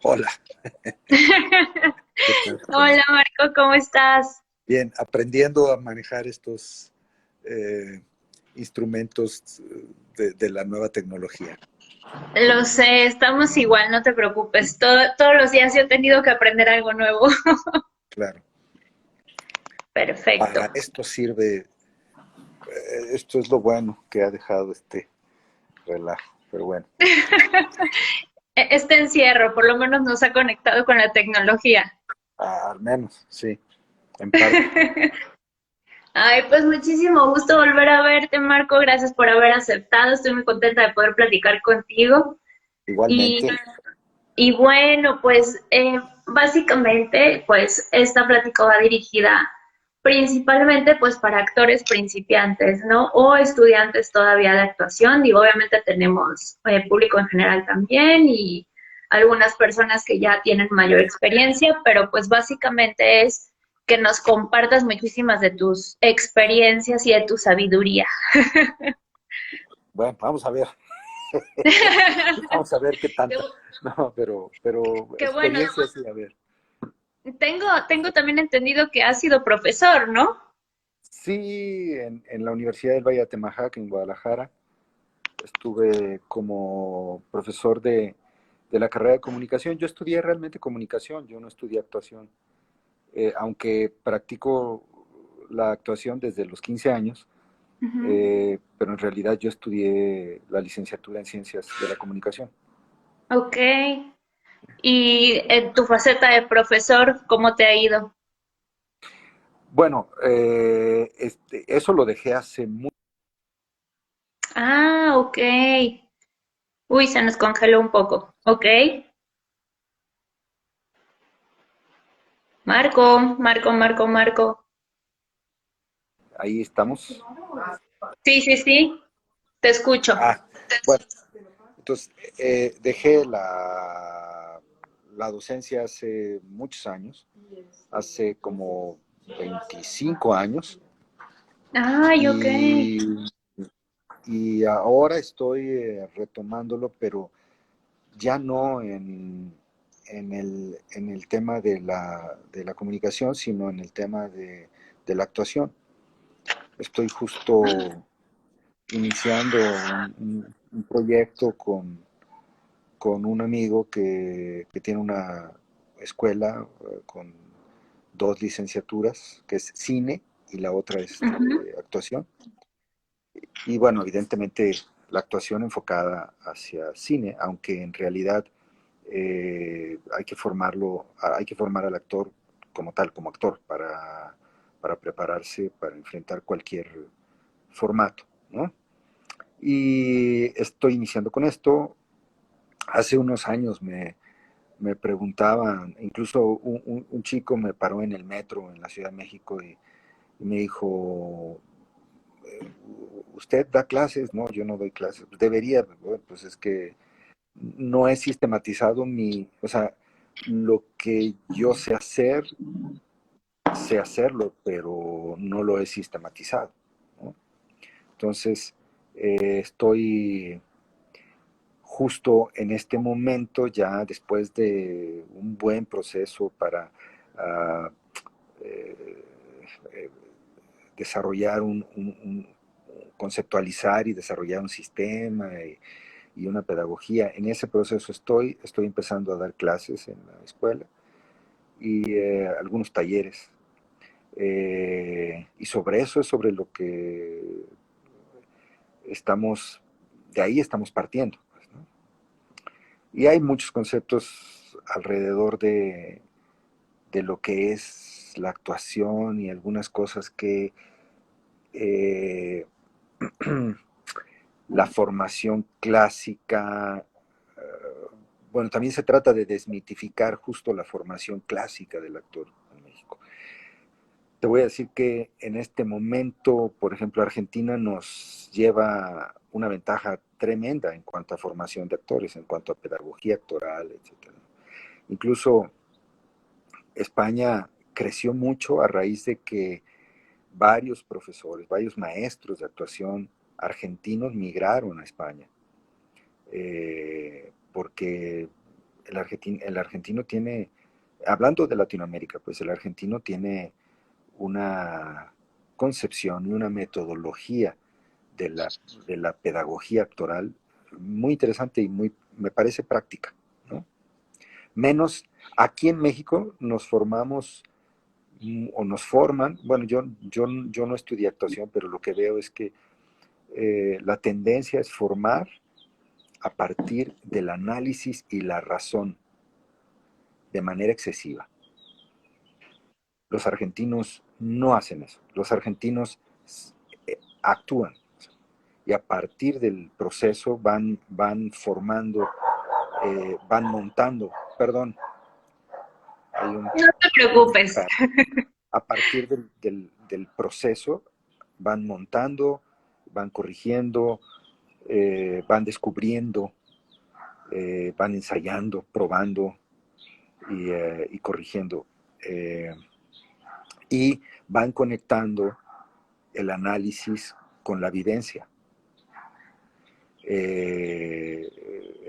Hola, ¿qué tal? ¿Cómo Hola estás? Marco, ¿cómo estás? Bien, aprendiendo a manejar estos eh, instrumentos de la nueva tecnología. Lo sé, estamos igual, no te preocupes. Todos los días yo he tenido que aprender algo nuevo. Claro, Perfecto. para esto sirve, esto es lo bueno que ha dejado este relajo, pero bueno, Este encierro por lo menos nos ha conectado con la tecnología. al menos, sí, en parte. Ay, pues muchísimo gusto volver a verte, Marco. Gracias por haber aceptado. Estoy muy contenta de poder platicar contigo. Y, Igualmente, y bueno, pues básicamente, pues esta plática va dirigida principalmente pues para actores principiantes, ¿no? O estudiantes todavía de actuación. Digo, obviamente tenemos público en general también y algunas personas que ya tienen mayor experiencia, pero pues básicamente es que nos compartas muchísimas de tus experiencias y de tu sabiduría. bueno, vamos a ver qué qué, tanta. No, pero qué bueno. experiencia sí, a ver. Tengo también entendido que has sido profesor, ¿no? Sí, en la Universidad del Valle de Atemajac, en Guadalajara. Estuve como profesor de la carrera de comunicación. Yo estudié realmente comunicación, yo no estudié actuación. Aunque practico la actuación desde los 15 años, Ujú. pero en realidad yo estudié la licenciatura en ciencias de la comunicación. Ok. Y en tu faceta de profesor, ¿cómo te ha ido? Bueno, eso lo dejé hace mucho. Ah, ok. Uy, se nos congeló un poco. Ok. Marco. Ahí estamos. Sí, sí, sí, te escucho. Ah, bueno, entonces dejé la docencia hace muchos años, hace como 25 años, Ay, ok. y, y ahora estoy retomándolo, pero ya no en el tema de la comunicación, sino en el tema de la actuación. Estoy justo iniciando un proyecto con un amigo que tiene una escuela con dos licenciaturas, que es cine y la otra es Ujú. actuación. Y bueno, evidentemente la actuación enfocada hacia cine, aunque en realidad hay que formar al actor como tal, como actor, para prepararse, para enfrentar cualquier formato, ¿no? Y estoy iniciando con esto. Hace unos años me preguntaban, incluso un chico me paró en el metro en la Ciudad de México y me dijo, ¿usted da clases? No, yo no doy clases. Debería, bueno, pues es que no he sistematizado o sea, lo que yo sé hacerlo, pero no lo he sistematizado, ¿no? Entonces, estoy justo en este momento, ya después de un buen proceso para uh, eh, eh, desarrollar conceptualizar y desarrollar un sistema y una pedagogía. En ese proceso estoy empezando a dar clases en la escuela y algunos talleres. Y sobre eso es sobre lo que estamos, de ahí estamos partiendo. Pues, ¿no? Y hay muchos conceptos alrededor de lo que es la actuación y algunas cosas que eh, la formación clásica, bueno, también se trata de desmitificar justo la formación clásica del actor en México. Te voy a decir que en este momento, por ejemplo, Argentina nos lleva una ventaja tremenda en cuanto a formación de actores, en cuanto a pedagogía actoral, etcétera. Incluso España creció mucho a raíz de que varios profesores, varios maestros de actuación argentinos migraron a España, porque el argentino tiene, hablando de Latinoamérica, pues el argentino tiene una concepción y una metodología de de la pedagogía actoral muy interesante y muy, me parece práctica, ¿no? Menos, aquí en México nos formamos o nos forman, bueno, yo no estudié actuación, pero lo que veo es que la tendencia es formar a partir del análisis y la razón de manera excesiva. Los argentinos no hacen eso. Los argentinos actúan y a partir del proceso van formando, van montando, perdón, hay un, No te preocupes. a partir del proceso van montando, van corrigiendo, van descubriendo, van ensayando, probando y corrigiendo. Y van conectando el análisis con la vivencia.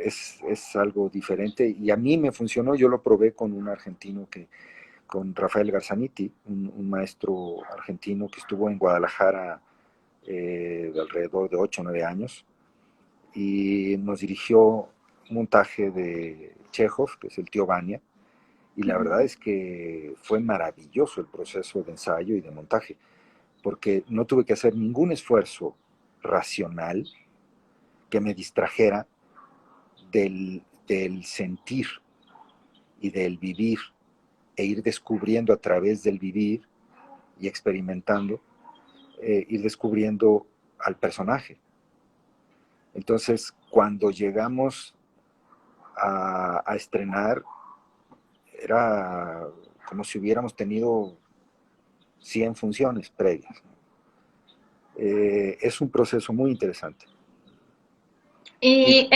Es algo diferente y a mí me funcionó, yo lo probé con un argentino con Rafael Garzaniti, un maestro argentino que estuvo en Guadalajara de alrededor de 8 o 9 años y nos dirigió un montaje de Chekhov, que es el tío Vania, y la verdad es que fue maravilloso el proceso de ensayo y de montaje, porque no tuve que hacer ningún esfuerzo racional que me distrajera del sentir y del vivir e ir descubriendo a través del vivir y experimentando, ir descubriendo al personaje. Entonces, cuando llegamos a estrenar, era como si hubiéramos tenido 100 funciones previas. Es un proceso muy interesante. Y, Y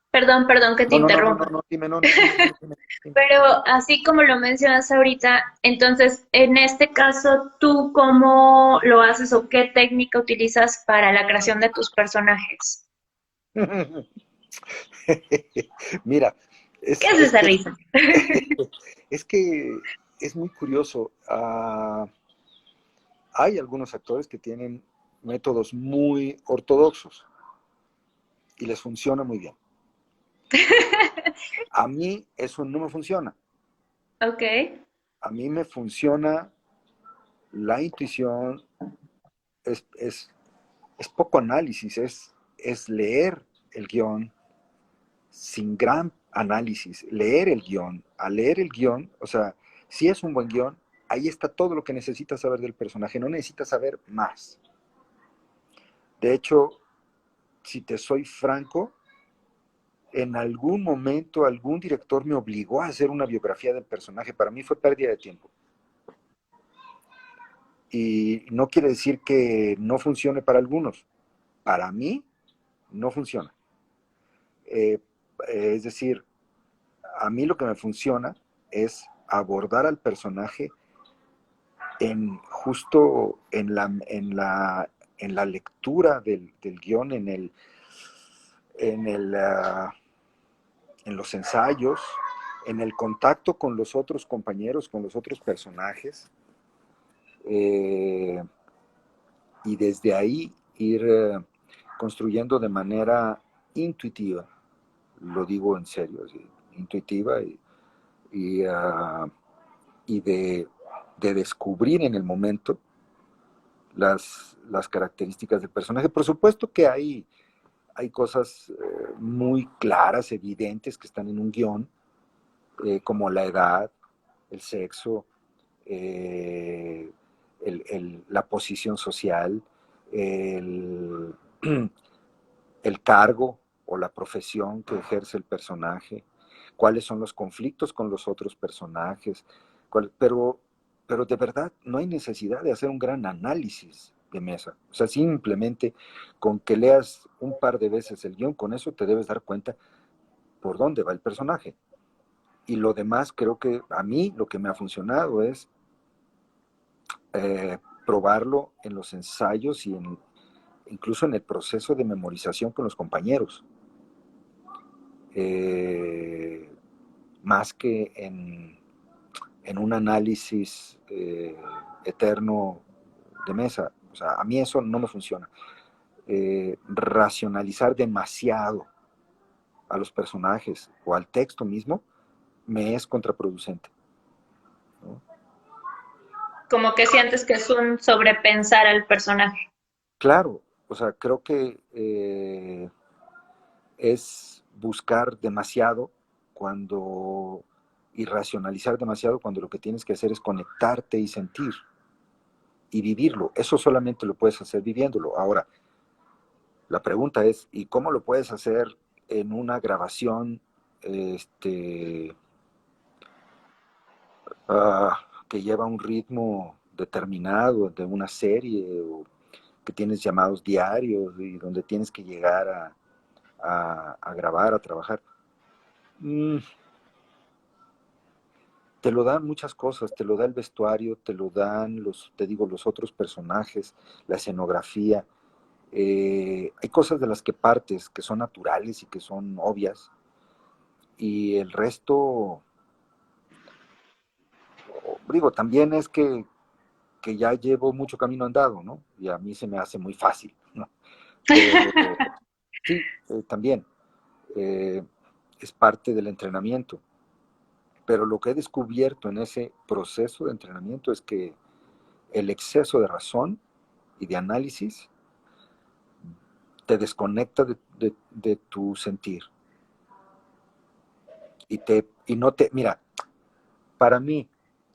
perdón que te no, no, no, no, interrumpa, no, no, dime, no, no, dime, dime, dime, dime. pero así como lo mencionas ahorita, entonces, en este caso, ¿tú cómo lo haces o qué técnica utilizas para la creación de tus personajes? Mira, ¿Qué es esa risa? es que es muy curioso. Hay algunos actores que tienen métodos muy ortodoxos y les funciona muy bien. A mí eso no me funciona. Ok. A mí me funciona la intuición, es, es, es poco análisis, es leer el guión sin gran análisis, leer el guión. Al leer el guión, o sea, si es un buen guión, ahí está todo lo que necesitas saber del personaje, no necesitas saber más. De hecho, si te soy franco, en algún momento algún director me obligó a hacer una biografía del personaje. Para mí fue pérdida de tiempo. Y no quiere decir que no funcione para algunos. Para mí no funciona. Eh, es decir, a mí lo que me funciona es abordar al personaje en justo en la lectura del guión, en, el, en los ensayos, en el contacto con los otros compañeros, con los otros personajes, eh, y desde ahí ir construyendo de manera intuitiva, lo digo en serio, ¿sí? Intuitiva y, y de descubrir en el momento las características del personaje. Por supuesto que hay cosas muy claras, evidentes, que están en un guión, como la edad, el sexo, eh, la posición social, el, el cargo o la profesión que ejerce el personaje, cuáles son los conflictos con los otros personajes, pero de verdad no hay necesidad de hacer un gran análisis de mesa. O sea, simplemente con que leas un par de veces el guión, con eso te debes dar cuenta por dónde va el personaje. Y lo demás, creo que a mí lo que me ha funcionado es probarlo en los ensayos y incluso en el proceso de memorización con los compañeros. Eh, más que en un análisis eterno de mesa. O sea, a mí eso no me funciona. Racionalizar demasiado a los personajes o al texto mismo me es contraproducente, ¿no? Como que sientes que es un sobrepensar al personaje. Claro, o sea, creo que es buscar demasiado cuando y racionalizar demasiado cuando lo que tienes que hacer es conectarte y sentir y vivirlo. Eso solamente lo puedes hacer viviéndolo. Ahora, la pregunta es, ¿y cómo lo puedes hacer en una grabación este, que lleva un ritmo determinado de una serie o que tienes llamados diarios y donde tienes que llegar a grabar, a trabajar? Mm, te lo dan muchas cosas, te lo da el vestuario, te lo dan te digo, los otros personajes, la escenografía. Hay cosas de las que partes que son naturales y que son obvias, y el resto, digo, también es que ya llevo mucho camino andado, ¿no? Y a mí se me hace muy fácil, ¿no? Pero sí, también eh, es parte del entrenamiento. Pero lo que he descubierto en ese proceso de entrenamiento es que el exceso de razón y de análisis te desconecta de tu sentir. Y no te, mira, para mí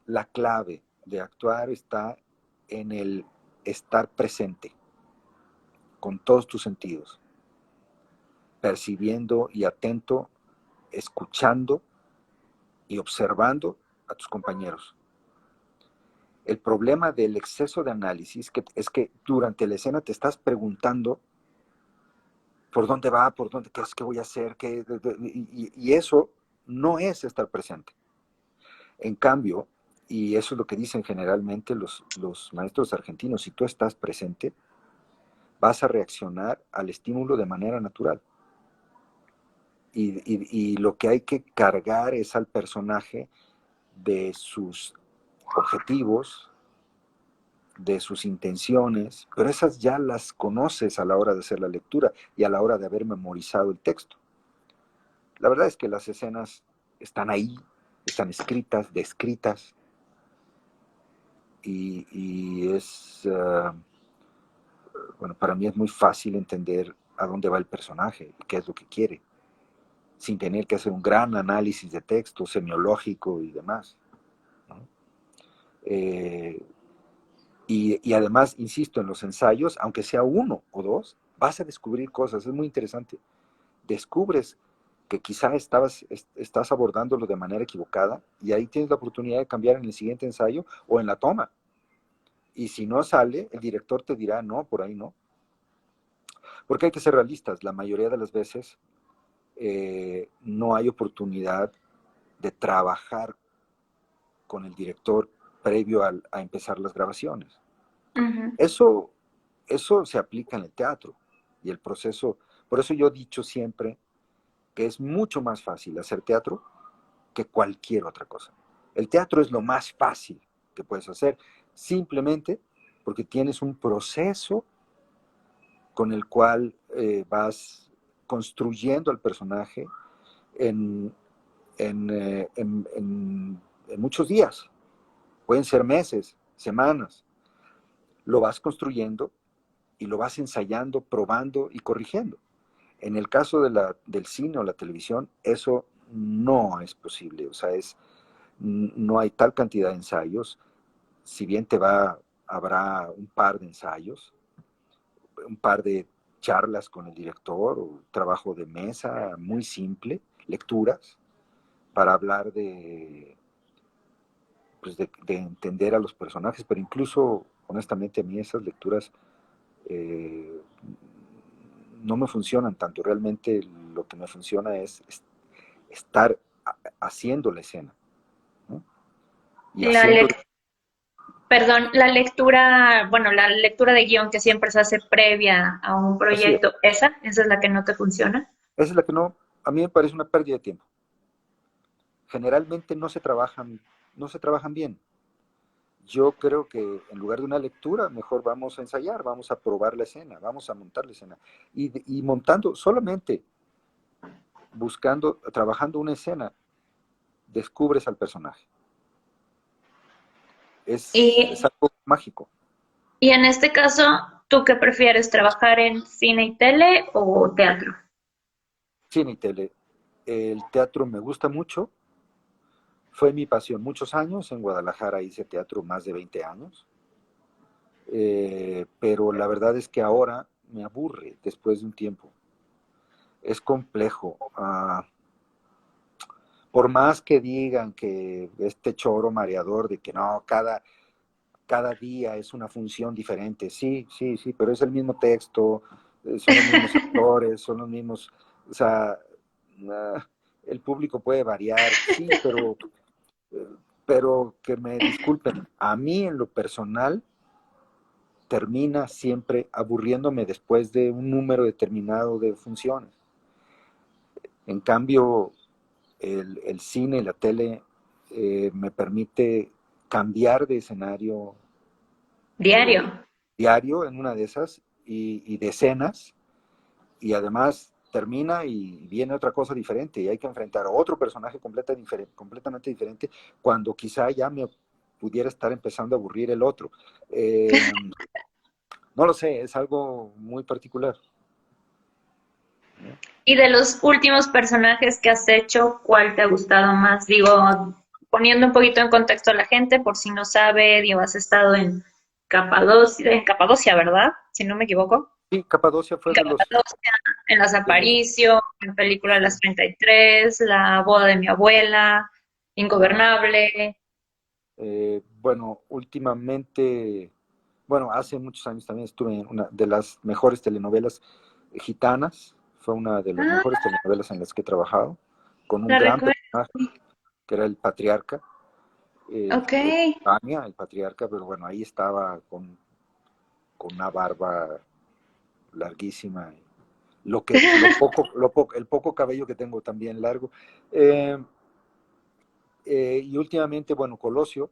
la clave de actuar está en el estar presente con todos tus sentidos, percibiendo y atento, escuchando y observando a tus compañeros. El problema del exceso de análisis es que durante la escena te estás preguntando por dónde va, por dónde, qué es que voy a hacer, y eso no es estar presente. En cambio, y eso es lo que dicen generalmente los maestros argentinos, si tú estás presente, vas a reaccionar al estímulo de manera natural. Y lo que hay que cargar es al personaje de sus objetivos, de sus intenciones, pero esas ya las conoces a la hora de hacer la lectura y a la hora de haber memorizado el texto. La verdad es que las escenas están ahí, están escritas, descritas, y es, bueno, para mí es muy fácil entender a dónde va el personaje y qué es lo que quiere, sin tener que hacer un gran análisis de texto, semiológico y demás, ¿no? Eh, y además, insisto, en los ensayos, aunque sea uno o dos, vas a descubrir cosas, es muy interesante. Descubres que quizá estás abordándolo de manera equivocada y ahí tienes la oportunidad de cambiar en el siguiente ensayo o en la toma. Y si no sale, el director te dirá, no, por ahí no. Porque hay que ser realistas, la mayoría de las veces no hay oportunidad de trabajar con el director previo a empezar las grabaciones. Ujú. Eso, eso se aplica en el teatro y el proceso, por eso yo he dicho siempre que es mucho más fácil hacer teatro que cualquier otra cosa. El teatro es lo más fácil que puedes hacer, simplemente porque tienes un proceso con el cual vas construyendo al personaje en, en muchos días, pueden ser meses, semanas, lo vas construyendo y lo vas ensayando, probando y corrigiendo. En el caso del cine o la televisión, eso no es posible, o sea, no hay tal cantidad de ensayos, si bien habrá un par de ensayos, un par de charlas con el director o trabajo de mesa muy simple, lecturas, para hablar de entender a los personajes, pero incluso, honestamente, a mí esas lecturas eh, no me funcionan tanto. Realmente lo que me funciona es estar haciendo la escena, ¿no? Y La haciendo, lec- Perdón, la lectura, bueno, la lectura de guión que siempre se hace previa a un así es. proyecto, esa es la que no te funciona. Esa es la que no, a mí me parece una pérdida de tiempo. generalmente no se trabajan bien. Yo creo que en lugar de una lectura, mejor vamos a ensayar, vamos a probar la escena, vamos a montar la escena. Y montando, solamente buscando, trabajando una escena, descubres al personaje. Es Y, algo mágico. y en este caso, ¿tú qué prefieres, trabajar en cine y tele o teatro? Cine y tele. El teatro me gusta mucho, fue mi pasión muchos años. En Guadalajara hice teatro más de 20 años. Pero la verdad es que ahora me aburre después de un tiempo. Es complejo. Por más que digan que este choro mareador de que no, cada día es una función diferente, sí, sí, sí, pero es el mismo texto, son los mismos actores, son los mismos, o sea, ah, el público puede variar, sí, pero que me disculpen, a mí en lo personal termina siempre aburriéndome después de un número determinado de funciones. En cambio, el cine y la tele me permite cambiar de escenario Diario. diario en una de esas y de escenas, y además termina y viene otra cosa diferente y hay que enfrentar a otro personaje completamente diferente cuando quizá ya me pudiera estar empezando a aburrir el otro. Eh, no lo sé, es algo muy particular, ¿no? Y de los últimos personajes que has hecho, ¿cuál te ha gustado más? Digo, poniendo un poquito en contexto a la gente, por si no sabe, digo, has estado en Capadocia, ¿verdad? Si no me equivoco. Sí, Capadocia En fue Capadocia, en Las de los Aparicio, en película sí. Las 33, La boda de mi abuela, Ah, Ingobernable. bueno, últimamente, bueno, hace muchos años también estuve en una de las mejores telenovelas gitanas. Fue una de las Ah, mejores telenovelas en las que he trabajado, con un la gran recuerdo. personaje que era el patriarca, Ok. Tania, el patriarca, pero bueno, ahí estaba con una barba larguísima, el poco cabello que tengo también largo. Eh, y últimamente, bueno, Colosio,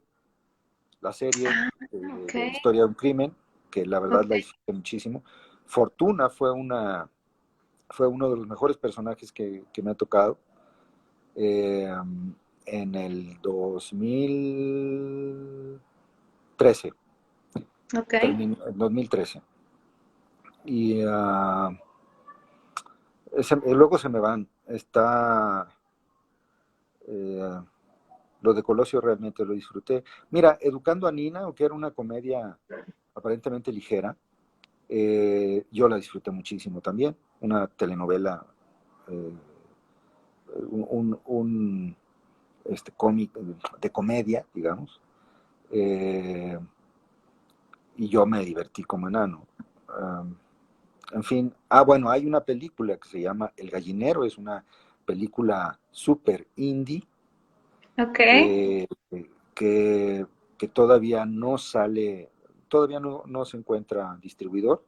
la serie Ah, ok, de Historia de un Crimen, que la verdad ok. la disfruté muchísimo. Fortuna fue uno de los mejores personajes que me ha tocado. Eh, en el 2013, Ok. terminó, en 2013. Y luego se me van. Eh, lo de Colosio realmente lo disfruté. Mira, Educando a Nina, que era una comedia aparentemente ligera, yo la disfruté muchísimo también. Una telenovela, eh, un cómic de comedia, digamos. Eh, y yo me divertí como enano. Um, en fin, bueno, hay una película que se llama El Gallinero, es una película súper indie, Ok. eh, que, que todavía no se encuentra distribuidor,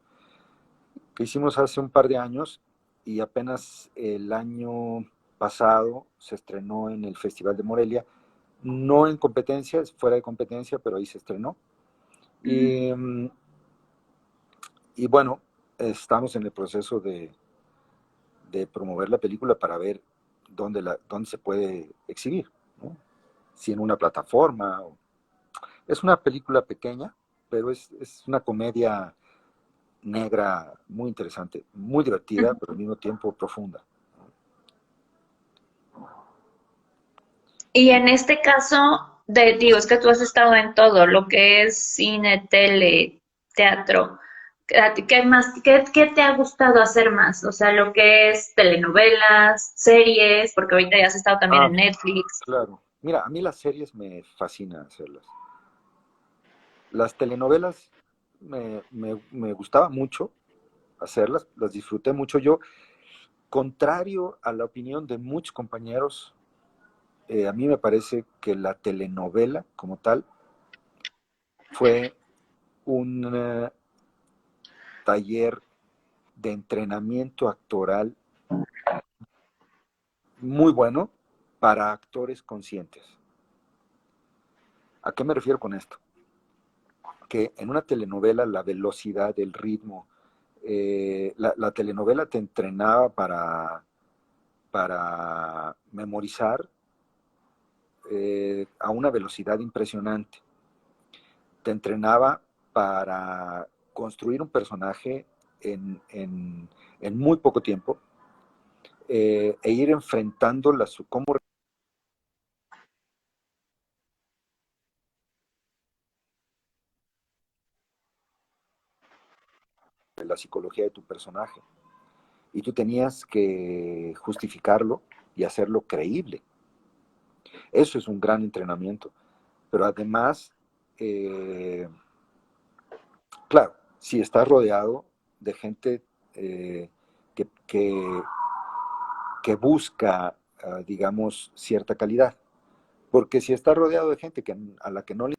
que hicimos hace un par de años y apenas el año pasado se estrenó en el Festival de Morelia, no en competencia, fuera de competencia, pero ahí se estrenó. Mm. Y, y bueno, estamos en el proceso de promover la película para ver dónde se puede exhibir, ¿no? Si en una plataforma. Es una película pequeña, pero es una comedia negra muy interesante, muy divertida, pero al mismo tiempo profunda. Y en este caso, digo, es que tú has estado en todo, lo que es cine, tele, teatro. ¿A ti ¿Qué más, qué te ha gustado hacer más? O sea, lo que es telenovelas, series, porque ahorita ya has estado también Ah, en Netflix. claro. Mira, a mí las series me fascina hacerlas. Las telenovelas me gustaba mucho hacerlas, las disfruté mucho. Yo, contrario a la opinión de muchos compañeros, a mí me parece que la telenovela como tal fue un taller de entrenamiento actoral muy bueno, para actores conscientes. ¿A qué me refiero con esto? Que en una telenovela la velocidad, el ritmo, la telenovela te entrenaba para memorizar a una velocidad impresionante. Te entrenaba para construir un personaje en muy poco tiempo e ir enfrentando cómo la psicología de tu personaje. Y tú tenías que justificarlo y hacerlo creíble. Eso es un gran entrenamiento. Pero además, claro, si estás rodeado de gente que, que, que, busca, digamos, cierta calidad. Porque si estás rodeado de gente a la que no le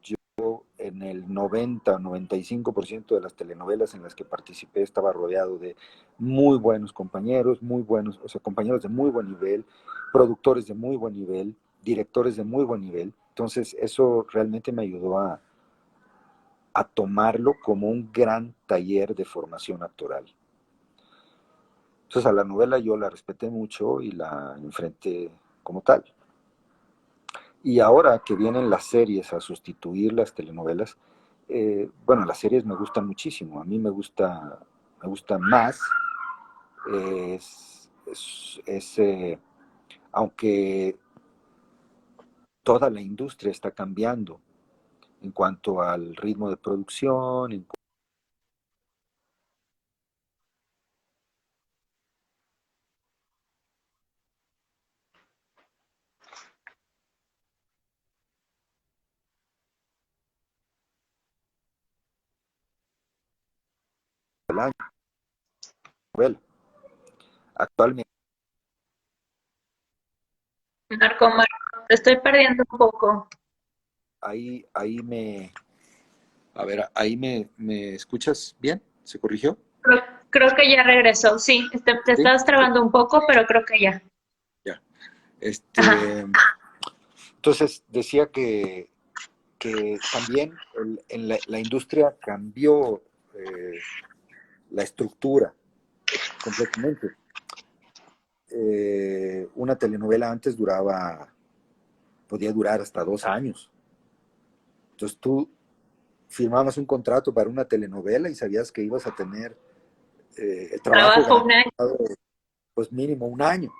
yo en el 90-95% de las telenovelas en las que participé estaba rodeado de muy buenos compañeros, muy buenos, o sea, compañeros de muy buen nivel, productores de muy buen nivel, directores de muy buen nivel. Entonces, eso realmente me ayudó a tomarlo como un gran taller de formación actoral. Entonces, a la novela yo la respeté mucho y la enfrenté como tal. Y ahora que vienen las series a sustituir las telenovelas, bueno, las series me gustan muchísimo. A mí me gusta más. Aunque toda la industria está cambiando en cuanto al ritmo de producción, en la novela. Actualmente Marco, te estoy perdiendo un poco. ahí a ver, me escuchas bien, ¿se corrigió? Creo que ya regresó, sí, te Sí, estás ok, trabando un poco, pero creo que ya. ya. Ajá. Entonces decía que también la industria cambió la estructura completamente. Una telenovela antes podía durar hasta 2 años. Entonces tú firmabas un contrato para una telenovela y sabías que ibas a tener el trabajo Trabajo un año. garantizado, pues mínimo un año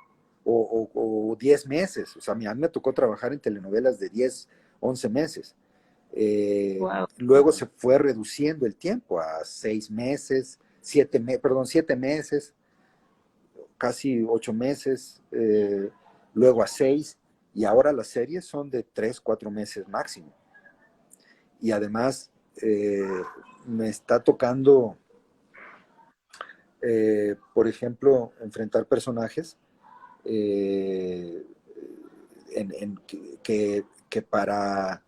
o 10 meses. O sea, a mí me tocó trabajar en telenovelas de 10, 11 meses. Wow. Luego se fue reduciendo el tiempo a 6 meses, 7 meses, casi 8 meses, luego a 6, y ahora las series son de 3, 4 meses máximo. Y además me está tocando, por ejemplo, enfrentar personajes eh, que para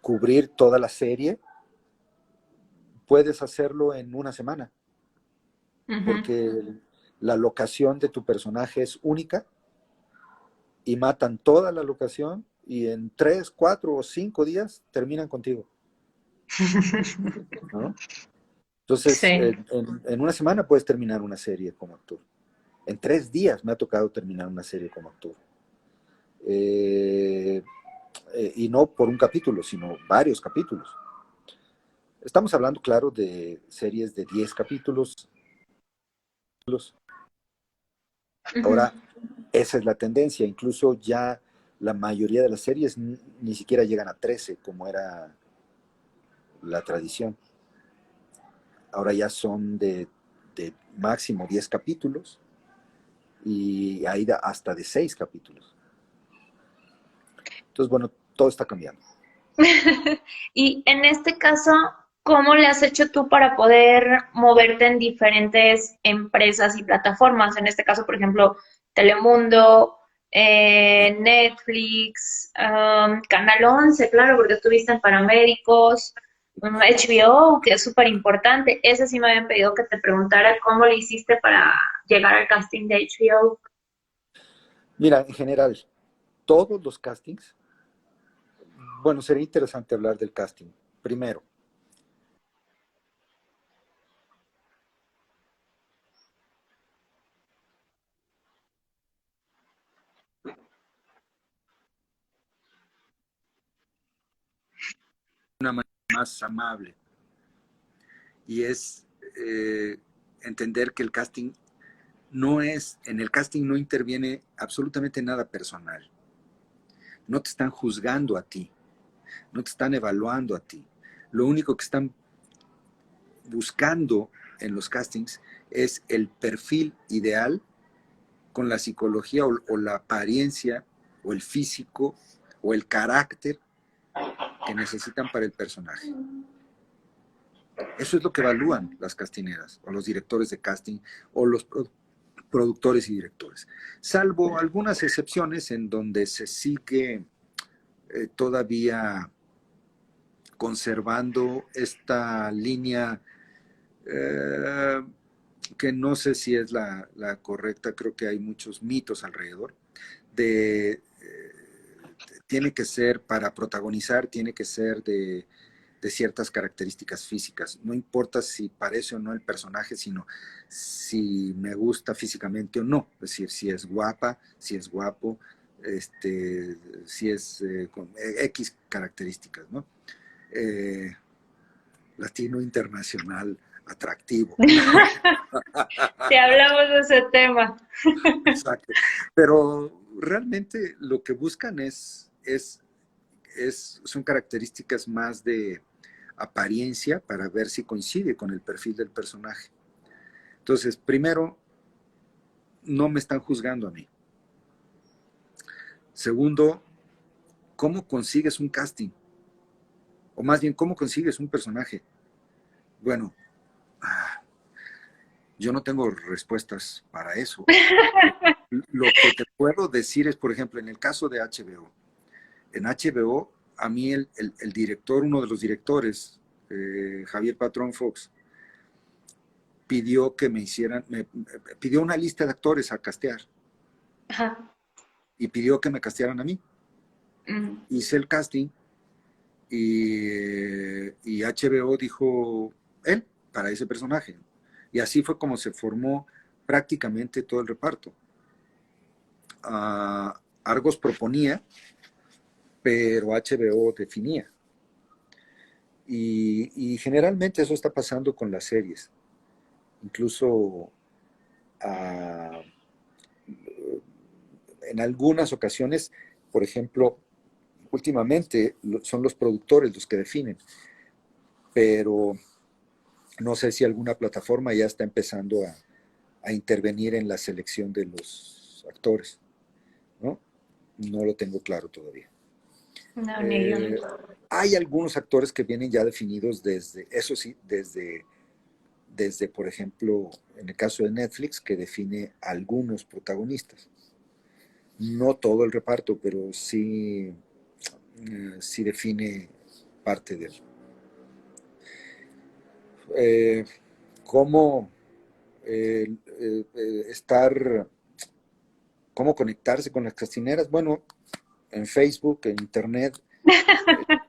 cubrir toda la serie puedes hacerlo en una semana, Ujú. porque la locación de tu personaje es única y matan toda la locación y en 3, 4 o 5 días terminan contigo, ¿no? Entonces, Sí. en una semana puedes terminar una serie como actor. En 3 días me ha tocado terminar una serie como actor. Eh, y no por un capítulo, sino varios capítulos. Estamos hablando, claro, de series de 10 capítulos. Ujú. Ahora, esa es la tendencia. Incluso ya la mayoría de las series ni siquiera llegan a 13, como era la tradición. Ahora ya son de máximo 10 capítulos y hay hasta de 6 capítulos. Entonces, bueno, todo está cambiando. Y en este caso, ¿cómo le has hecho tú para poder moverte en diferentes empresas y plataformas? En este caso, por ejemplo, Telemundo. Netflix, Canal 11, claro, porque estuviste en Paramédicos, HBO, que es súper importante. Ese sí me habían pedido que te preguntara cómo le hiciste para llegar al casting de HBO. Mira, en general, todos los castings, bueno, sería interesante hablar del casting. Primero, una manera más amable y es entender que el casting no es, en el casting no interviene absolutamente nada personal. No te están juzgando a ti, no te están evaluando a ti. Lo único que están buscando en los castings es el perfil ideal con la psicología o la apariencia o el físico o el carácter que necesitan para el personaje. Eso es lo que evalúan las castineras o los directores de casting o los productores y directores. Salvo algunas excepciones en donde se sigue todavía conservando esta línea eh, que no sé si es la correcta, creo que hay muchos mitos alrededor, de tiene que ser para protagonizar, tiene que ser de ciertas características físicas. No importa si parece o no el personaje, sino si me gusta físicamente o no. Es decir, si es guapa, si es guapo, si es con X características, ¿no? Eh, latino internacional atractivo. Si hablamos de ese tema. Exacto. Pero realmente lo que buscan son características más de apariencia para ver si coincide con el perfil del personaje. Entonces, primero, no me están juzgando a mí. Segundo, ¿cómo consigues un casting? O más bien, ¿cómo consigues un personaje? Bueno, yo no tengo respuestas para eso. Lo que te puedo decir es, por ejemplo, en el caso de HBO. En HBO, a mí el director, uno de los directores, Javier Patrón Fox, pidió que pidió una lista de actores a castear Ajá. y pidió que me castearan a mí. Mm. Hice el casting y HBO dijo él para ese personaje. Y así fue como se formó prácticamente todo el reparto. Argos proponía, pero HBO definía. Y generalmente eso está pasando con las series. Incluso uh, en algunas ocasiones, por ejemplo, últimamente son los productores los que definen, pero no sé si alguna plataforma ya está empezando a intervenir en la selección de los actores, ¿no? No lo tengo claro todavía. No, ni yo. Hay algunos actores que vienen ya definidos desde, eso sí, desde, por ejemplo, en el caso de Netflix, que define algunos protagonistas. No todo el reparto, pero sí, sí define parte de él. ¿Cómo estar, cómo conectarse con las castineras? Bueno, en Facebook, en Internet,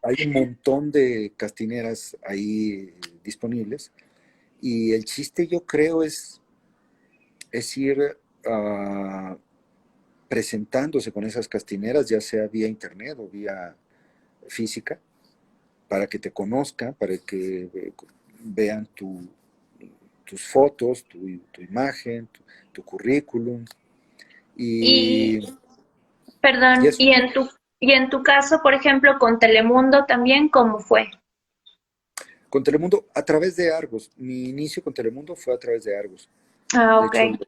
hay un montón de castineras ahí disponibles. Y el chiste, yo creo, es ir presentándose con esas castineras, ya sea vía internet o vía física, para que te conozcan, para que vean tus fotos, tu imagen, tu currículum. Y, Y, y perdón, eso, y en tu caso, por ejemplo, con Telemundo también, ¿cómo fue? con Telemundo, a través de Argos. Mi inicio con Telemundo fue a través de Argos. Ah, De ok. hecho,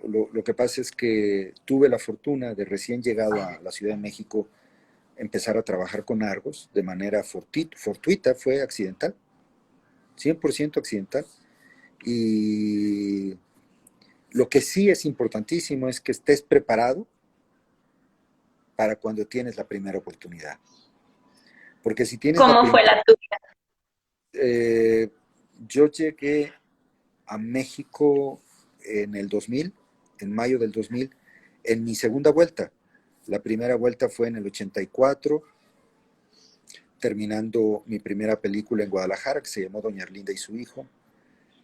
lo que pasa es que tuve la fortuna de recién llegado a la Ciudad de México empezar a trabajar con Argos de manera fortuita, fue accidental, 100% accidental. Y lo que sí es importantísimo es que estés preparado para cuando tienes la primera oportunidad. Porque si tienes la ¿Cómo fue primera, la tuya? yo llegué a México en el 2000, en mayo del 2000, en mi segunda vuelta. La primera vuelta fue en el 84, terminando mi primera película en Guadalajara, que se llamó Doña Arlinda y su hijo.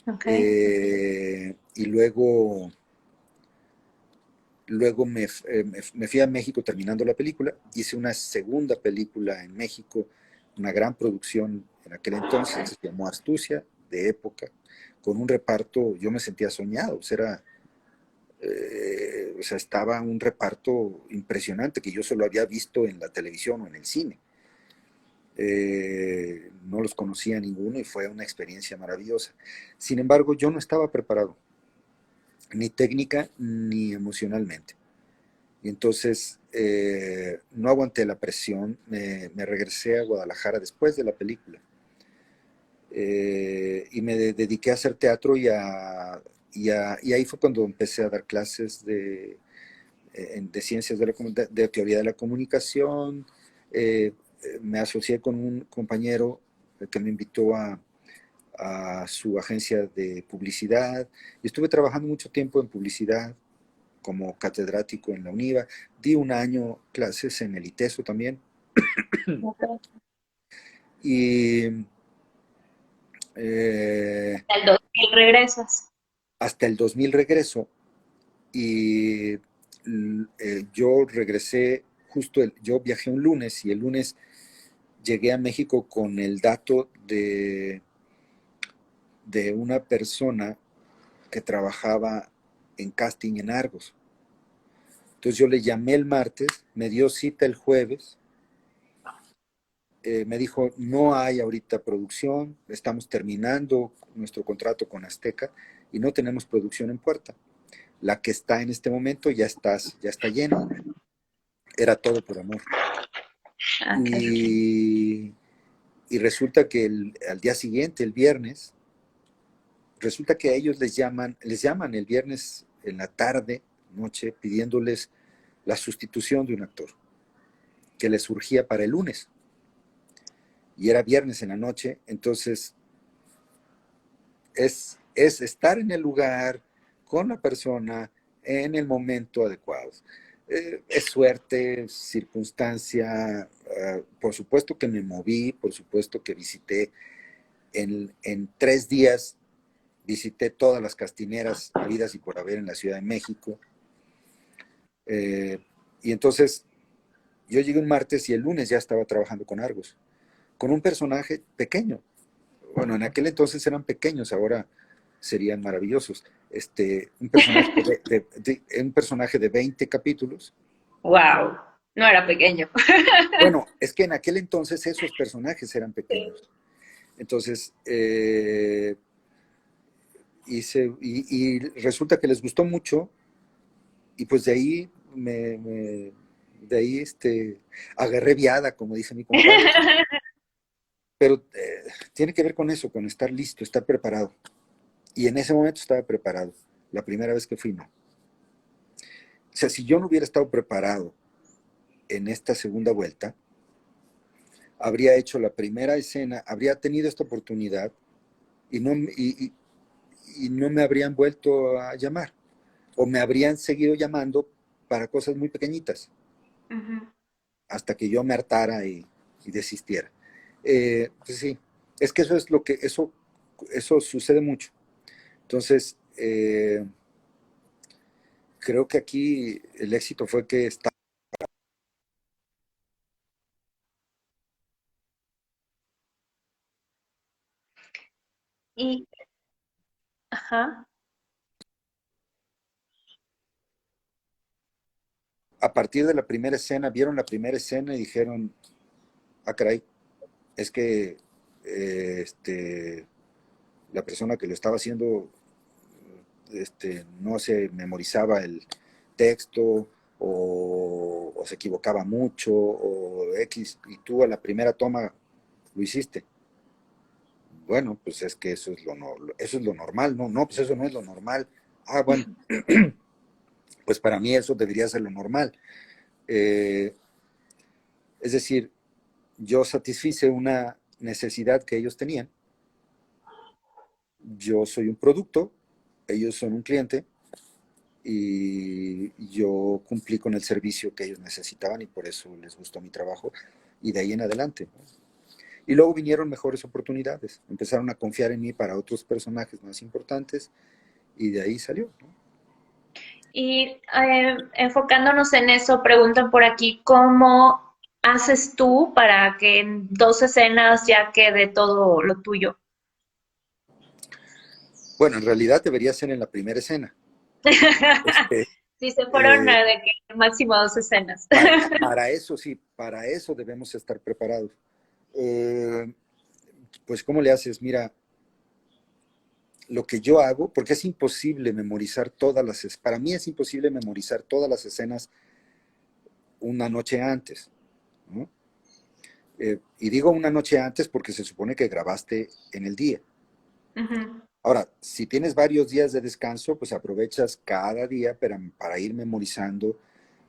Okay. Y luego me fui a México terminando la película, hice una segunda película en México, una gran producción en aquel entonces, se llamó Astucia, de época, con un reparto, yo me sentía soñado, o sea, estaba un reparto impresionante que yo solo había visto en la televisión o en el cine. No los conocía ninguno y fue una experiencia maravillosa. Sin embargo, yo no estaba preparado, ni técnica ni emocionalmente. Y entonces no aguanté la presión, me regresé a Guadalajara después de la película. Y me dediqué a hacer teatro y ahí fue cuando empecé a dar clases de ciencias de teoría de la comunicación. Me asocié con un compañero que me invitó a su agencia de publicidad y estuve trabajando mucho tiempo en publicidad como catedrático en la UNIVA. Di un año clases en el ITESO también. Okay. Y eh, Al 2000 regresas. hasta el 2000 regreso y yo regresé yo viajé un lunes y el lunes llegué a México con el dato de una persona que trabajaba en casting en Argos. Entonces yo le llamé el martes, me dio cita el jueves, me dijo, no hay ahorita producción, estamos terminando nuestro contrato con Azteca y no tenemos producción en puerta. La que está en este momento ya está llena. Era todo por amor. Okay. Y, y resulta que al día siguiente, el viernes, resulta que a ellos les llaman el viernes en la tarde, noche, pidiéndoles la sustitución de un actor que les surgía para el lunes. Y era viernes en la noche, entonces es estar en el lugar con la persona en el momento adecuado. Es suerte, circunstancia, por supuesto que me moví, por supuesto que visité en 3 días, visité todas las castineras habidas y por haber en la Ciudad de México. Y entonces yo llegué un martes y el lunes ya estaba trabajando con Argos, con un personaje pequeño. Bueno, en aquel entonces eran pequeños, ahora serían maravillosos. Un personaje de 20 capítulos. Wow, no era pequeño. Bueno, es que en aquel entonces esos personajes eran pequeños. Entonces, y resulta que les gustó mucho y pues de ahí agarré viada, como dice mi compadre. Pero tiene que ver con eso, con estar listo, estar preparado. Y en ese momento estaba preparado. La primera vez que fui, no. O sea, si yo no hubiera estado preparado en esta segunda vuelta, habría hecho la primera escena, habría tenido esta oportunidad y no me habrían vuelto a llamar. O me habrían seguido llamando para cosas muy pequeñitas, Uh-huh. hasta que yo me hartara y desistiera. Pues sí, es que eso sucede mucho. Entonces, creo que aquí el éxito fue que está Y, ajá. a partir de la primera escena, vieron la primera escena y dijeron, ah, caray, es que la persona que lo estaba haciendo no se memorizaba el texto o se equivocaba mucho o X, y tú a la primera toma lo hiciste. Bueno, pues es que eso es lo normal, no, no, pues eso no es lo normal. Ah, bueno, pues para mí eso debería ser lo normal. Es decir, yo satisfice una necesidad que ellos tenían. Yo soy un producto, ellos son un cliente y yo cumplí con el servicio que ellos necesitaban y por eso les gustó mi trabajo y de ahí en adelante, ¿no? Y luego vinieron mejores oportunidades, empezaron a confiar en mí para otros personajes más importantes y de ahí salió, ¿no? Y enfocándonos en eso, preguntan por aquí, ¿cómo haces tú para que en 2 escenas ya quede todo lo tuyo? Bueno, en realidad debería ser en la primera escena. Este, Sí, se fueron eh, de que máximo 2 escenas. para eso sí, para eso debemos estar preparados. Eh, pues, ¿cómo le haces? Mira, lo que yo hago, porque es imposible memorizar para mí es imposible memorizar todas las escenas una noche antes, ¿no? Y digo una noche antes porque se supone que grabaste en el día. Ujú. Ahora, si tienes varios días de descanso, pues aprovechas cada día para ir memorizando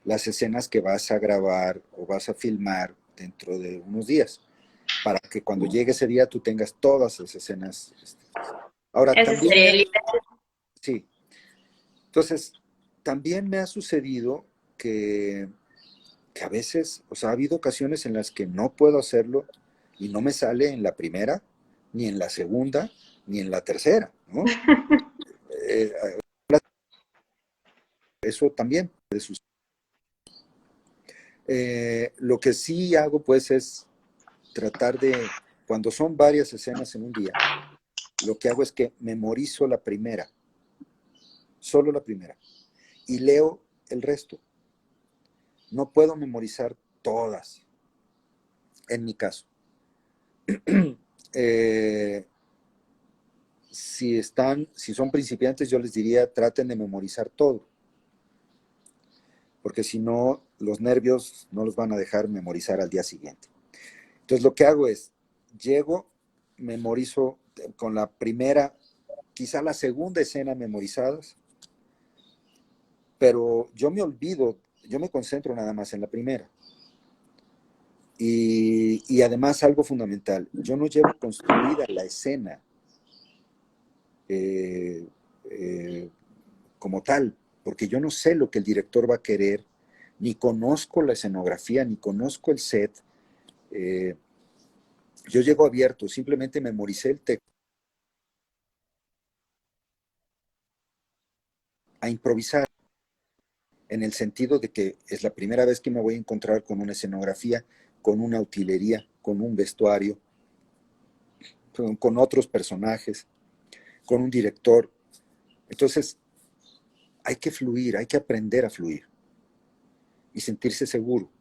las escenas que vas a grabar o vas a filmar dentro de unos días, para que cuando llegue ese día tú tengas todas las escenas. Ahora, Ese sería el ideal. sí, entonces, también me ha sucedido que a veces, o sea, ha habido ocasiones en las que no puedo hacerlo y no me sale en la primera, ni en la segunda, ni en la tercera, ¿no? Eh, Eso también puede suceder. Lo que sí hago, pues, es tratar de, cuando son varias escenas en un día, lo que hago es que memorizo la primera, solo la primera, y leo el resto. No puedo memorizar todas, en mi caso. Eh, si son principiantes, yo les diría, traten de memorizar todo, porque si no, los nervios no los van a dejar memorizar al día siguiente. Entonces, lo que hago es, llego, memorizo con la primera, quizá la segunda escena memorizadas, pero yo me olvido, yo me concentro nada más en la primera. Y además algo fundamental, yo no llevo construida la escena eh, eh, como tal, porque yo no sé lo que el director va a querer, ni conozco la escenografía, ni conozco el set. Eh, yo llego abierto, simplemente memoricé el texto a improvisar, en el sentido de que es la primera vez que me voy a encontrar con una escenografía, con una utilería, con un vestuario, con otros personajes, con un director. Entonces, hay que fluir, hay que aprender a fluir y sentirse seguro.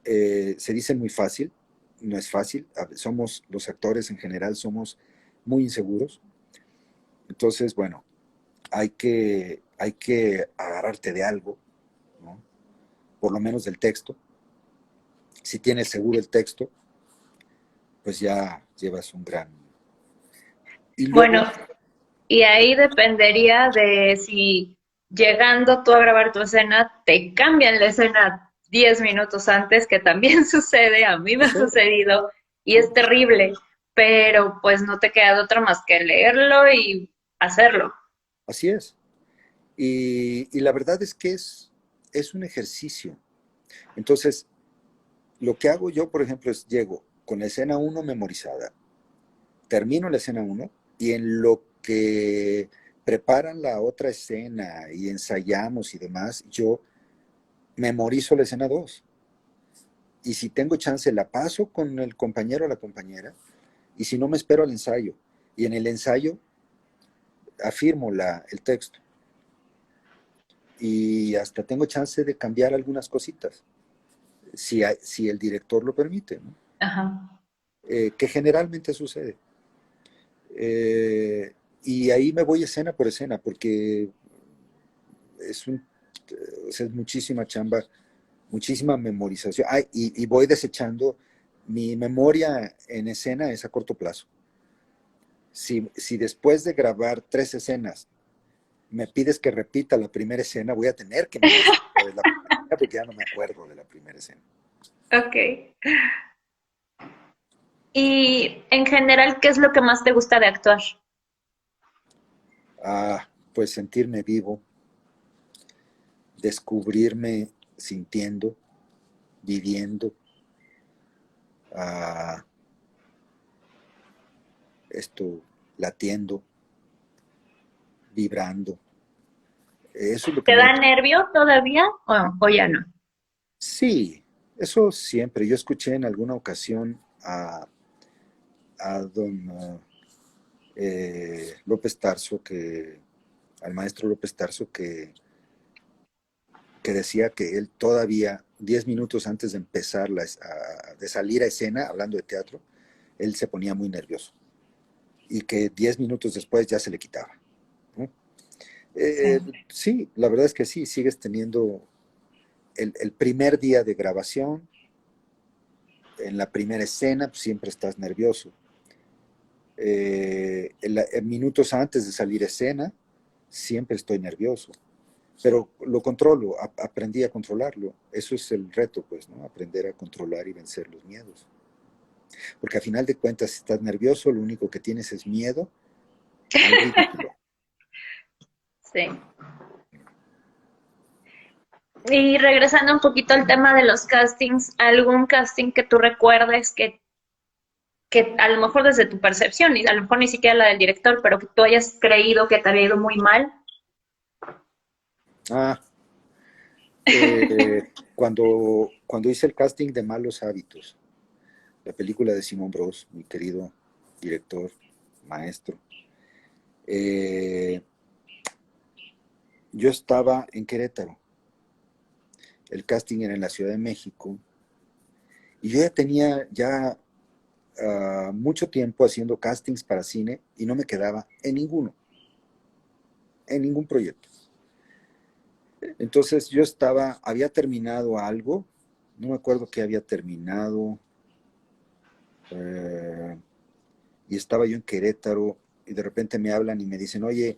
Se dice muy fácil, no es fácil. Somos, los actores en general, somos muy inseguros. Entonces, bueno, hay que agarrarte de algo, ¿no? Por lo menos del texto. Si tienes seguro el texto, pues ya llevas un gran... Y luego, Bueno, y ahí dependería de si llegando tú a grabar tu escena, te cambian la escena 10 minutos antes, que también sucede, a mí me ha sucede, sucedido y ¿no? es terrible, pero pues no te queda de otra más que leerlo y hacerlo. Así es. Y la verdad es que es un ejercicio. Entonces, lo que hago yo, por ejemplo, es llego con la escena uno memorizada, termino la escena uno y en lo que preparan la otra escena y ensayamos y demás, yo memorizo la escena 2. Y si tengo chance, la paso con el compañero o la compañera. Y si no, me espero al ensayo. Y en el ensayo afirmo el texto. Y hasta tengo chance de cambiar algunas cositas, si el director lo permite, ¿no? Ajá. Que generalmente sucede. Eh, y ahí me voy escena por escena, porque es, un, es muchísima chamba, muchísima memorización. Y voy desechando, mi memoria en escena es a corto plazo. Si después de grabar 3 escenas me pides que repita la primera escena, voy a tener que memorizar la primera porque ya no me acuerdo de la primera escena. Ok. Y en general, ¿qué es lo que más te gusta de actuar? Pues sentirme vivo, descubrirme sintiendo, viviendo, ah, esto, latiendo, vibrando. Eso es lo que ¿Te me... da nervio todavía o ya no? Sí, eso siempre. Yo escuché en alguna ocasión a don López Tarso, al maestro López Tarso, que decía que él todavía, 10 minutos antes de empezar, de salir a escena, hablando de teatro, él se ponía muy nervioso y que 10 minutos después ya se le quitaba, ¿no? Sí, la verdad es que sí, sigues teniendo el primer día de grabación, en la primera escena pues, siempre estás nervioso. En minutos antes de salir a escena, siempre estoy nervioso, pero lo controlo, aprendí a controlarlo. Eso es el reto, pues, ¿no? Aprender a controlar y vencer los miedos. Porque a final de cuentas, si estás nervioso, lo único que tienes es miedo al ridículo. Sí. Y regresando un poquito al tema de los castings, ¿algún casting que tú recuerdes que a lo mejor desde tu percepción, y a lo mejor ni siquiera la del director, pero que tú hayas creído que te había ido muy mal? Ah, cuando hice el casting de Malos Hábitos, la película de Simón Bros, mi querido director, maestro, eh, yo estaba en Querétaro, el casting era en la Ciudad de México, y yo ya tenía mucho tiempo haciendo castings para cine y no me quedaba en ninguno, en ningún proyecto. Entonces yo había terminado algo, no me acuerdo qué había terminado, eh, y estaba yo en Querétaro y de repente me hablan y me dicen, oye,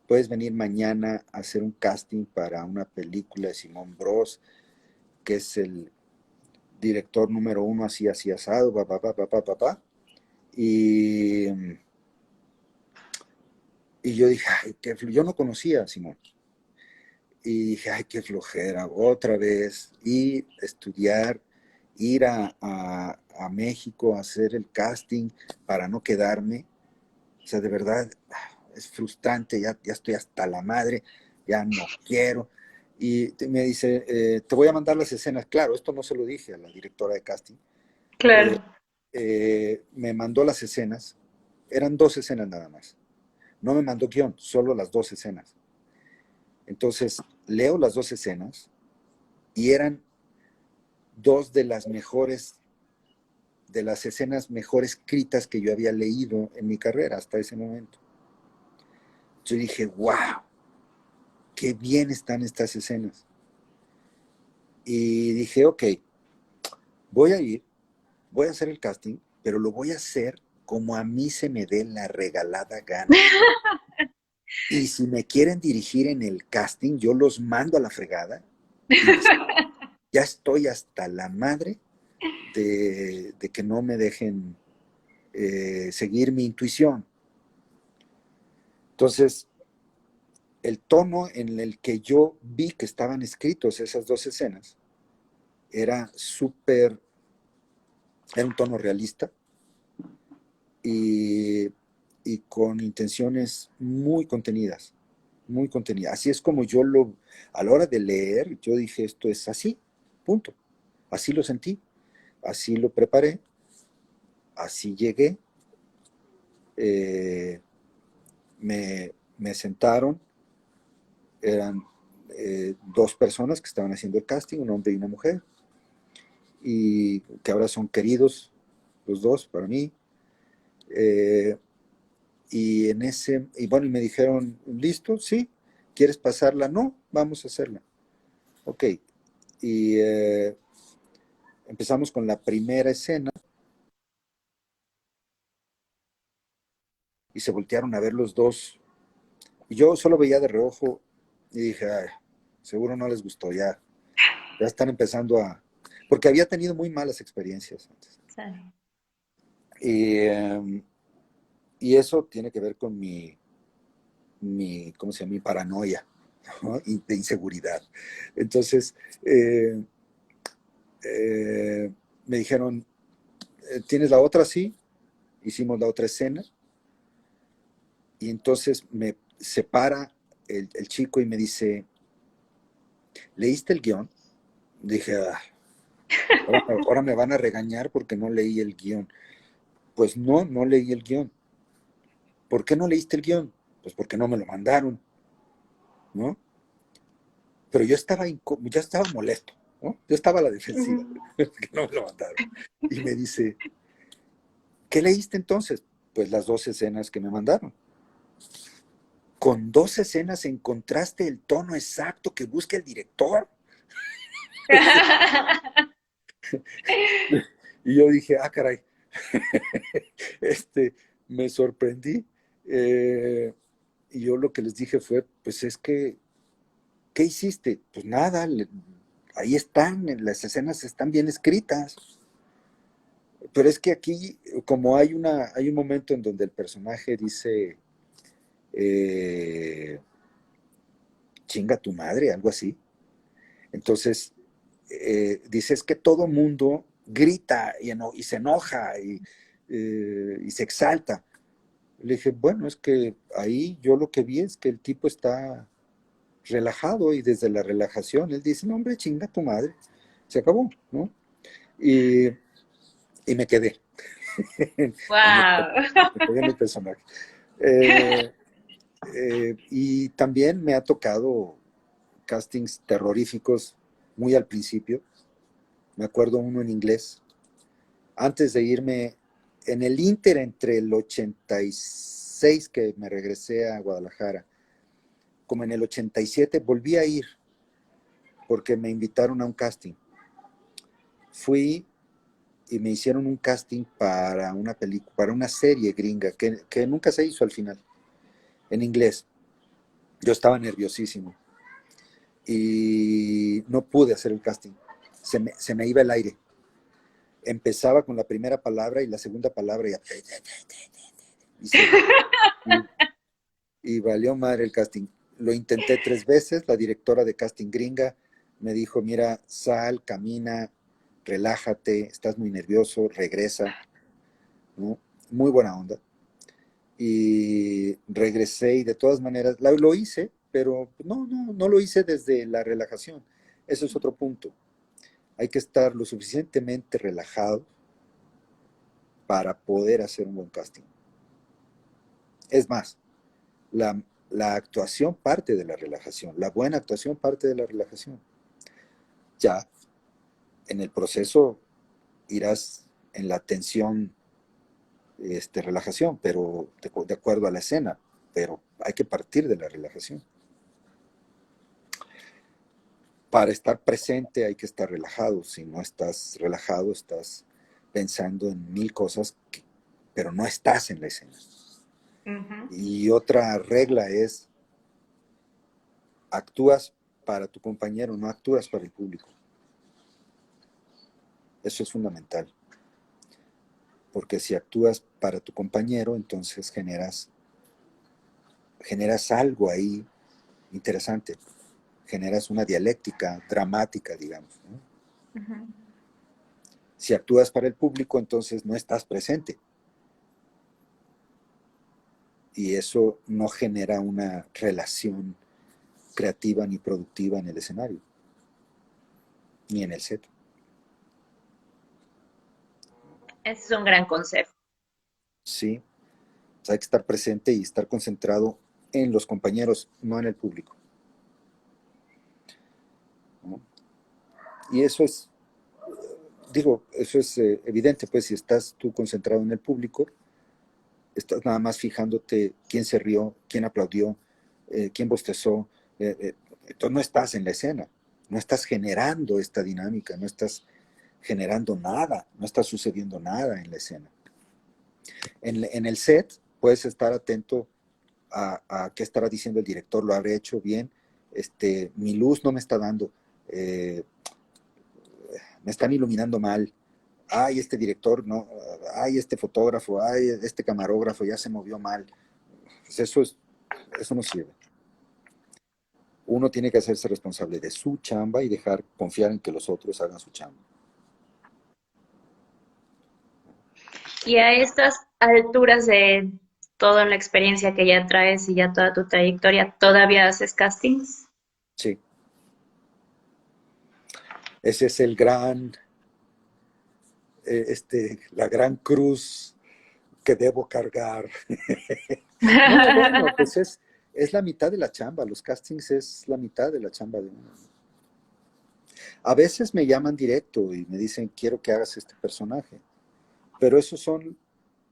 puedes venir mañana a hacer un casting para una película de Simón Bros, que es el director número uno, así, así, asado, papá, papá, papá, papá. Y yo dije, ay, yo no conocía a Simón. Y dije, ay, qué flojera, otra vez, y estudiar, ir a México a hacer el casting para no quedarme. O sea, de verdad, es frustrante, ya estoy hasta la madre, ya no quiero. Y me dice, te voy a mandar las escenas. Claro, esto no se lo dije a la directora de casting. Eh, Claro. Me mandó las escenas, eran 2 escenas nada más. No me mandó guión, solo las 2 escenas. Entonces, leo las 2 escenas y eran dos de las escenas mejor escritas que yo había leído en mi carrera hasta ese momento. Yo dije, wow, qué bien están estas escenas. Y dije, ok, voy a ir, voy a hacer el casting, pero lo voy a hacer como a mí se me dé la regalada gana. Y si me quieren dirigir en el casting, yo los mando a la fregada y listo. Ya estoy hasta la madre de que no me dejen seguir mi intuición. Entonces, el tono en el que yo vi que estaban escritos esas 2 escenas era súper, era un tono realista y, y con intenciones muy contenidas, muy contenidas. Así es como a la hora de leer, yo dije, esto es así, punto. Así lo sentí, así lo preparé, así llegué, eh, me sentaron, eran 2 personas que estaban haciendo el casting, un hombre y una mujer, y que ahora son queridos los dos para mí. Eh, y bueno, y me dijeron, ¿listo? Sí. ¿Quieres pasarla? No, vamos a hacerla. Ok. Y empezamos con la primera escena y se voltearon a ver los dos. Y yo solo veía de reojo y dije, ay, seguro no les gustó, ya están empezando porque había tenido muy malas experiencias antes. Sí. Y, y eso tiene que ver con ¿cómo se llama? Mi paranoia, ¿no? De inseguridad. Entonces, eh, eh, me dijeron, ¿tienes la otra? Sí. Hicimos la otra escena y entonces me separa el chico y me dice, ¿leíste el guión? Dije, ah, ahora me van a regañar porque no leí el guión. Pues no, no leí el guión. ¿Por qué no leíste el guión? Pues porque no me lo mandaron, ¿no? Pero yo estaba molesto, ¿no? Yo estaba a la defensiva, Ujú. que no me lo mandaron. Y me dice, ¿qué leíste entonces? Pues las 2 escenas que me mandaron. Con 2 escenas encontraste el tono exacto que busca el director. Y yo dije, ah, caray, este, me sorprendí. Eh, y yo lo que les dije fue, pues es que, ¿qué hiciste? Pues nada, ahí están, las escenas están bien escritas. Pero es que aquí, como hay un momento en donde el personaje dice, eh, chinga tu madre, algo así. Entonces, dice, es que todo mundo grita y se enoja y se exalta. Le dije, bueno, es que ahí yo lo que vi es que el tipo está relajado y desde la relajación él dice, no, hombre, chinga tu madre. Se acabó, ¿no? Y, y me quedé en el, Wow. me quedé en el personaje. Eh, y también me ha tocado castings terroríficos muy al principio. Me acuerdo uno en inglés. Antes de irme, en el Inter entre el 86 que me regresé a Guadalajara, como en el 87 volví a ir porque me invitaron a un casting. Fui y me hicieron un casting para una película, para una serie gringa que nunca se hizo al final, en inglés. Yo estaba nerviosísimo y no pude hacer el casting. Se me iba el aire. Empezaba con la primera palabra y la segunda palabra y, y, y valió madre el casting. Lo intenté 3 veces, la directora de casting gringa me dijo, mira, sal, camina, relájate, estás muy nervioso, regresa, ¿no? Muy buena onda. Y regresé y de todas maneras, lo hice, pero no lo hice desde la relajación. Eso es otro punto. Hay que estar lo suficientemente relajado para poder hacer un buen casting. Es más, la, la actuación parte de la relajación, la buena actuación parte de la relajación. Ya en el proceso irás en la tensión, relajación, pero de acuerdo a la escena, pero hay que partir de la relajación. Para estar presente hay que estar relajado. Si no estás relajado, estás pensando en mil cosas, pero no estás en la escena. Ujú. Y otra regla es, actúas para tu compañero, no actúas para el público. Eso es fundamental. Porque si actúas para tu compañero, entonces generas algo ahí interesante. Generas una dialéctica dramática, digamos, ¿no? Ujú. Si actúas para el público, entonces no estás presente. Y eso no genera una relación creativa ni productiva en el escenario, ni en el set. Ese es un gran consejo. Sí, o sea, hay que estar presente y estar concentrado en los compañeros, no en el público, ¿no? Y eso es, digo, eso es evidente, pues si estás tú concentrado en el público, estás nada más fijándote quién se rió, quién aplaudió, quién bostezó. Entonces no estás en la escena, no estás generando esta dinámica, no estás generando nada, no está sucediendo nada en la escena. En el set puedes estar atento a qué estará diciendo el director, lo habré hecho bien, mi luz no me está dando, me están iluminando mal, ay, este director, no, ay, este fotógrafo, ay, este camarógrafo ya se movió mal. Pues eso no sirve. Uno tiene que hacerse responsable de su chamba y dejar confiar en que los otros hagan su chamba. Y a estas alturas de toda la experiencia que ya traes y ya toda tu trayectoria, ¿todavía haces castings? Sí, ese es el gran, la gran cruz que debo cargar. No, bueno, pues es la mitad de la chamba, los castings es la mitad de la chamba de uno. A veces me llaman directo y me dicen, quiero que hagas este personaje, pero esos son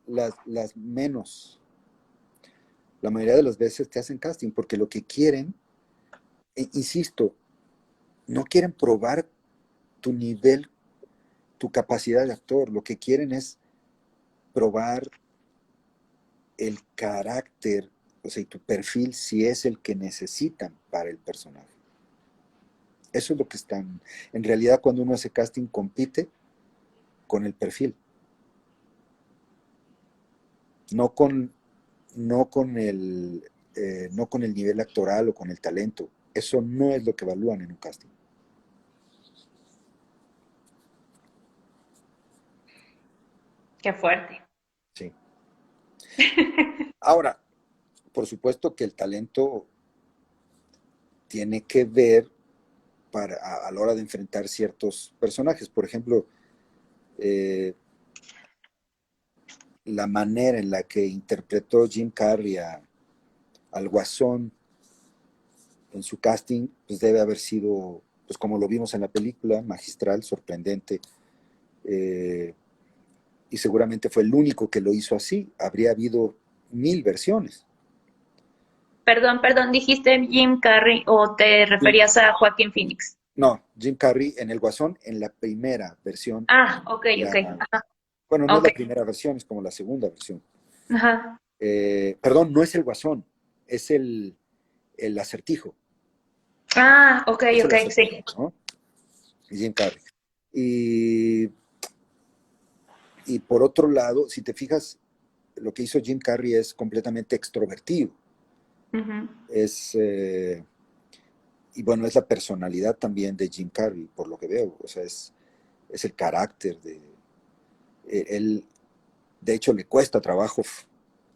las menos. La mayoría de las veces te hacen casting porque lo que quieren, insisto, no quieren probar tu nivel, tu capacidad de actor, lo que quieren es probar el carácter, o sea, y tu perfil si es el que necesitan para el personaje. Eso es lo que están, en realidad cuando uno hace casting compite con el perfil, no con, no con no con el nivel actoral o con el talento. Eso no es lo que evalúan en un casting. Qué fuerte. Sí. Ahora, por supuesto que el talento tiene que ver a la hora de enfrentar ciertos personajes. Por ejemplo, eh, la manera en la que interpretó Jim Carrey al Guasón en su casting, pues debe haber sido, pues como lo vimos en la película, magistral, sorprendente, eh, y seguramente fue el único que lo hizo así. Habría habido 1000 versiones. Perdón, ¿dijiste Jim Carrey o te Jim, referías a Joaquín Phoenix? no, Jim Carrey en El Guasón, en la primera versión, Ah, ok, ok. la, Ajá, bueno, no es ok. la primera versión, es como la segunda versión. Ajá. Perdón, no es el Guasón, es el Acertijo. Ah, ok, Es el ok, Acertijo, sí. ¿no? Jim Carrey. Y, y por otro lado, si te fijas, lo que hizo Jim Carrey es completamente extrovertido. Ujú. Es, y bueno, es la personalidad también de Jim Carrey, por lo que veo. O sea, es el carácter de él. De hecho, le cuesta trabajo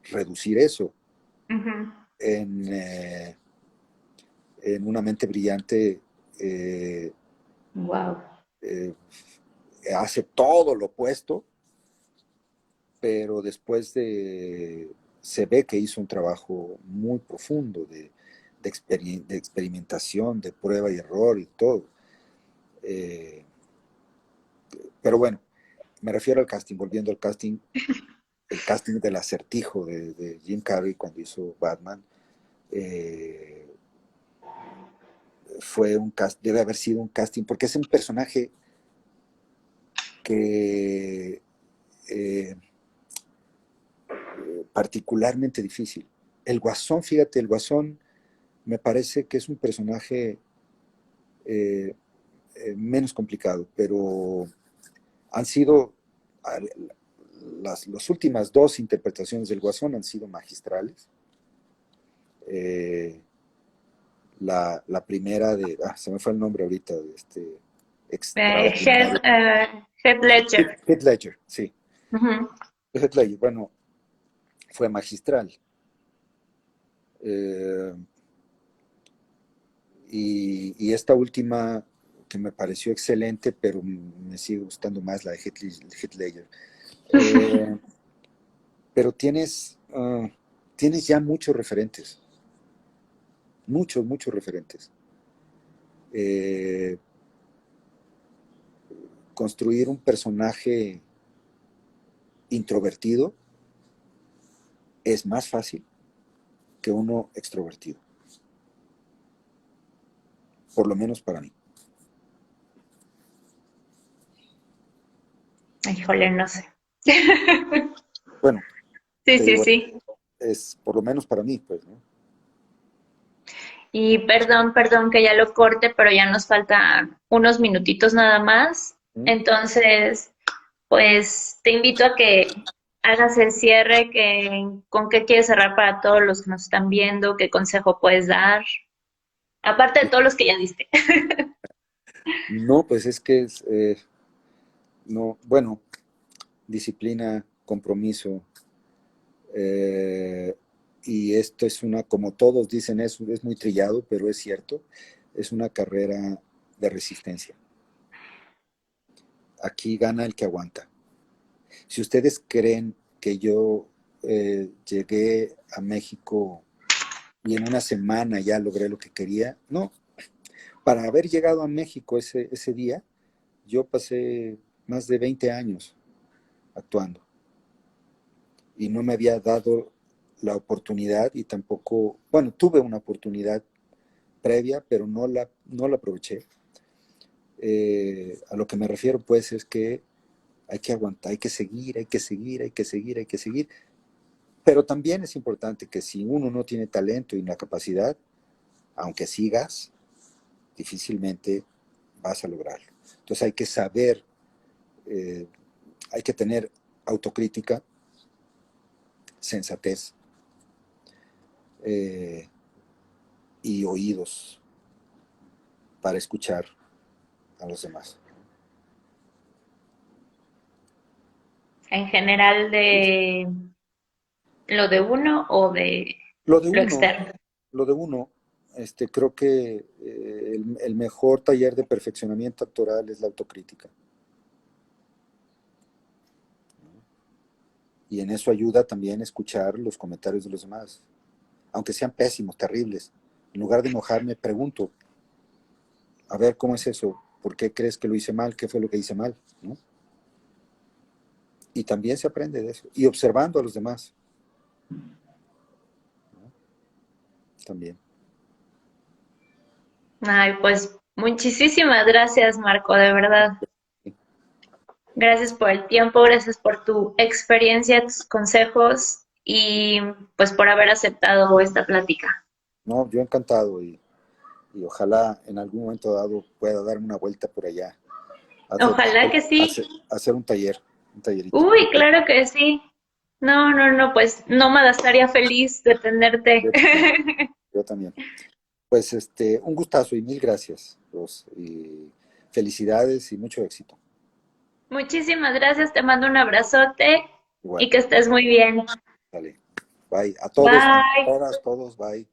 reducir eso Ujú. en, en Una mente brillante. Eh, Wow. eh, hace todo lo opuesto, pero después se ve que hizo un trabajo muy profundo de experimentación, de prueba y error y todo. Eh, pero bueno, me refiero al casting, volviendo al casting, el casting del Acertijo de Jim Carrey cuando hizo Batman, eh, debe haber sido un casting, porque es un personaje que eh, particularmente difícil. El Guasón, fíjate, el Guasón me parece que es un personaje eh, menos complicado, pero han sido, las últimas dos interpretaciones del Guasón han sido magistrales. Eh, la primera se me fue el nombre ahorita, de este extraordinario. Heath Ledger. Heath Ledger, sí. Ujú. Heath Ledger, bueno, fue magistral. Eh, y esta última que me pareció excelente, pero me sigue gustando más la de Heath Ledger. Eh, pero tienes ya muchos referentes, muchos referentes. Eh, construir un personaje introvertido es más fácil que uno extrovertido, por lo menos para mí. Híjole, no sé. Bueno, Sí, te sí, digo, sí. es por lo menos para mí, pues, ¿no? Y perdón que ya lo corte, pero ya nos faltan unos minutitos nada más. ¿Mm? Entonces, pues te invito a que hagas el cierre, con qué quieres cerrar para todos los que nos están viendo, qué consejo puedes dar, aparte de todos los que ya diste. No, pues es que es, no, bueno, disciplina, compromiso, eh, y esto es una, como todos dicen, es muy trillado, pero es cierto, es una carrera de resistencia. Aquí gana el que aguanta. Si ustedes creen que yo llegué a México y en una semana ya logré lo que quería, no. Para haber llegado a México ese día, yo pasé más de 20 años actuando y no me había dado la oportunidad y tampoco, bueno, tuve una oportunidad previa, pero no la aproveché. A lo que me refiero pues es que hay que aguantar, hay que seguir, hay que seguir, hay que seguir, hay que seguir. Pero también es importante que si uno no tiene talento y la capacidad, aunque sigas, difícilmente vas a lograrlo. Entonces hay que saber, eh, hay que tener autocrítica, sensatez eh, y oídos para escuchar a los demás. En general de lo de uno o de Lo de lo uno, externo. lo de uno, creo que el mejor taller de perfeccionamiento actoral es la autocrítica. Y en eso ayuda también escuchar los comentarios de los demás, aunque sean pésimos, terribles. En lugar de enojarme, pregunto, a ver cómo es eso, ¿por qué crees que lo hice mal? ¿Qué fue lo que hice mal? ¿No? Y también se aprende de eso. Y observando a los demás, ¿no? También. Ay, pues muchísimas gracias, Marco, de verdad. Gracias por el tiempo, gracias por tu experiencia, tus consejos y pues por haber aceptado esta plática. No, yo encantado y ojalá en algún momento dado pueda darme una vuelta por allá, hacer, Ojalá que sí. hacer un tallerito. Uy, claro que sí. No, no, no, pues nómada estaría feliz de tenerte. Yo también, yo también. Pues un gustazo y mil gracias, Ros, y felicidades y mucho éxito. Muchísimas gracias, te mando un abrazote Igual, y que estés muy bien. dale. Bye. A todos, a Bye. todas, todos, bye.